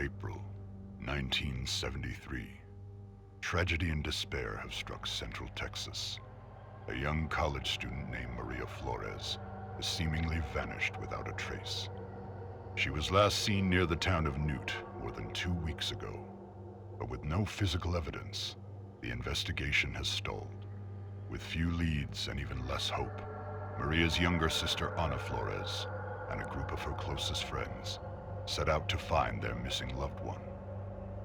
April 1973. Tragedy and despair have struck Central Texas. A young college student named Maria Flores has seemingly vanished without a trace. She was last seen near the town of Newt more than 2 weeks ago, but with no physical evidence, the investigation has stalled. With few leads and even less hope, Maria's younger sister Ana Flores and a group of her closest friends set out to find their missing loved one.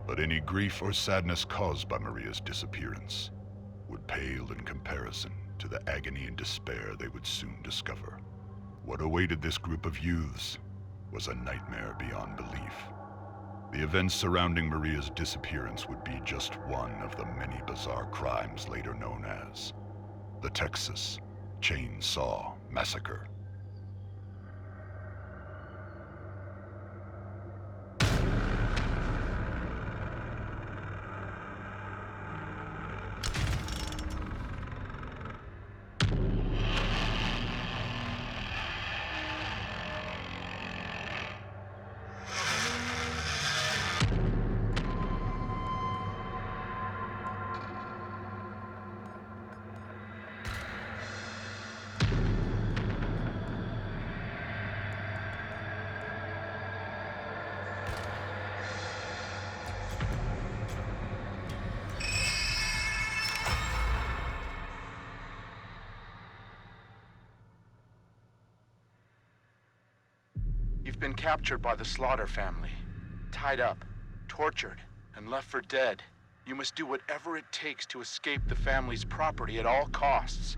But any grief or sadness caused by Maria's disappearance would pale in comparison to the agony and despair they would soon discover. What awaited this group of youths was a nightmare beyond belief. The events surrounding Maria's disappearance would be just one of the many bizarre crimes later known as the Texas Chainsaw Massacre. You've been captured by the Slaughter family, tied up, tortured, and left for dead. You must do whatever it takes to escape the family's property at all costs.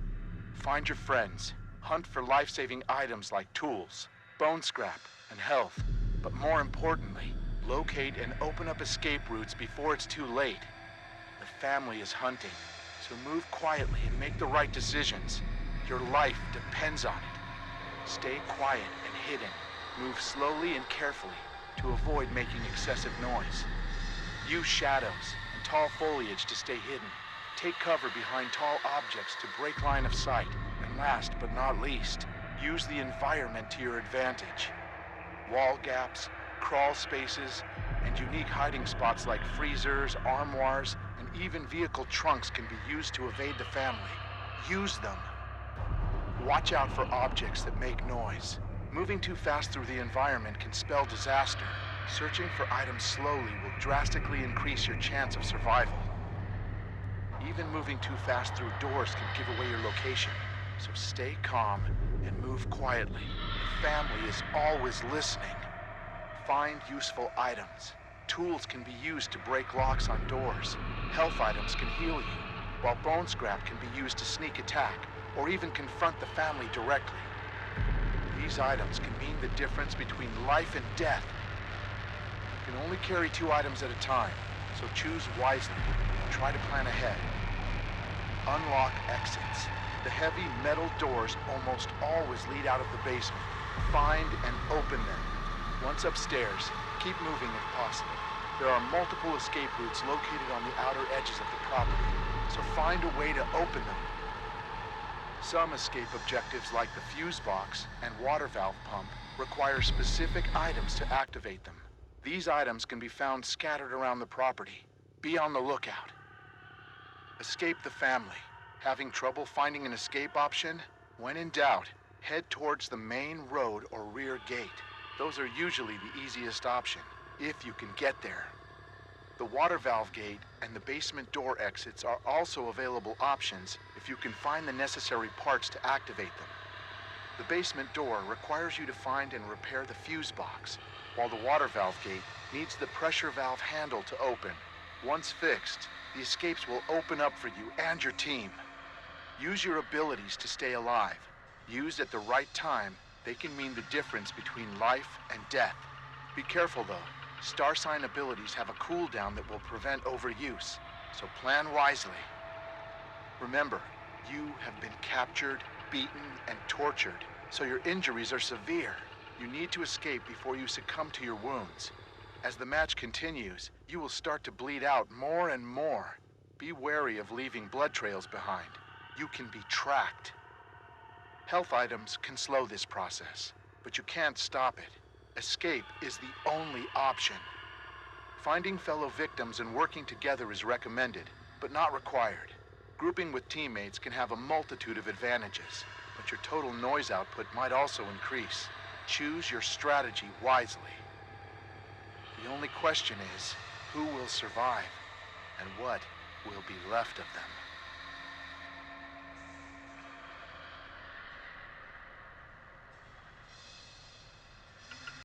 Find your friends, hunt for life-saving items like tools, bone scrap, and health. But more importantly, locate and open up escape routes before it's too late. The family is hunting, so move quietly and make the right decisions. Your life depends on it. Stay quiet and hidden. Move slowly and carefully to avoid making excessive noise. Use shadows and tall foliage to stay hidden. Take cover behind tall objects to break line of sight. And last but not least, use the environment to your advantage. Wall gaps, crawl spaces, and unique hiding spots like freezers, armoires, and even vehicle trunks can be used to evade the family. Use them. Watch out for objects that make noise. Moving too fast through the environment can spell disaster. Searching for items slowly will drastically increase your chance of survival. Even moving too fast through doors can give away your location, so stay calm and move quietly. The family is always listening. Find useful items. Tools can be used to break locks on doors. Health items can heal you, while bone scrap can be used to sneak attack or even confront the family directly. These items can mean the difference between life and death. You can only carry 2 items at a time, so choose wisely and try to plan ahead. Unlock exits. The heavy metal doors almost always lead out of the basement. Find and open them. Once upstairs, keep moving if possible. There are multiple escape routes located on the outer edges of the property, so find a way to open them. Some escape objectives like the fuse box and water valve pump require specific items to activate them. These items can be found scattered around the property. Be on the lookout. Escape the family. Having trouble finding an escape option? When in doubt, head towards the main road or rear gate. Those are usually the easiest option, if you can get there. The water valve gate and the basement door exits are also available options if you can find the necessary parts to activate them. The basement door requires you to find and repair the fuse box, while the water valve gate needs the pressure valve handle to open. Once fixed, the escapes will open up for you and your team. Use your abilities to stay alive. Used at the right time, they can mean the difference between life and death. Be careful though. Star sign abilities have a cooldown that will prevent overuse, so plan wisely. Remember, you have been captured, beaten, and tortured, so your injuries are severe. You need to escape before you succumb to your wounds. As the match continues, you will start to bleed out more and more. Be wary of leaving blood trails behind. You can be tracked. Health items can slow this process, but you can't stop it. Escape is the only option. Finding fellow victims and working together is recommended, but not required. Grouping with teammates can have a multitude of advantages, but your total noise output might also increase. Choose your strategy wisely. The only question is, who will survive, and what will be left of them?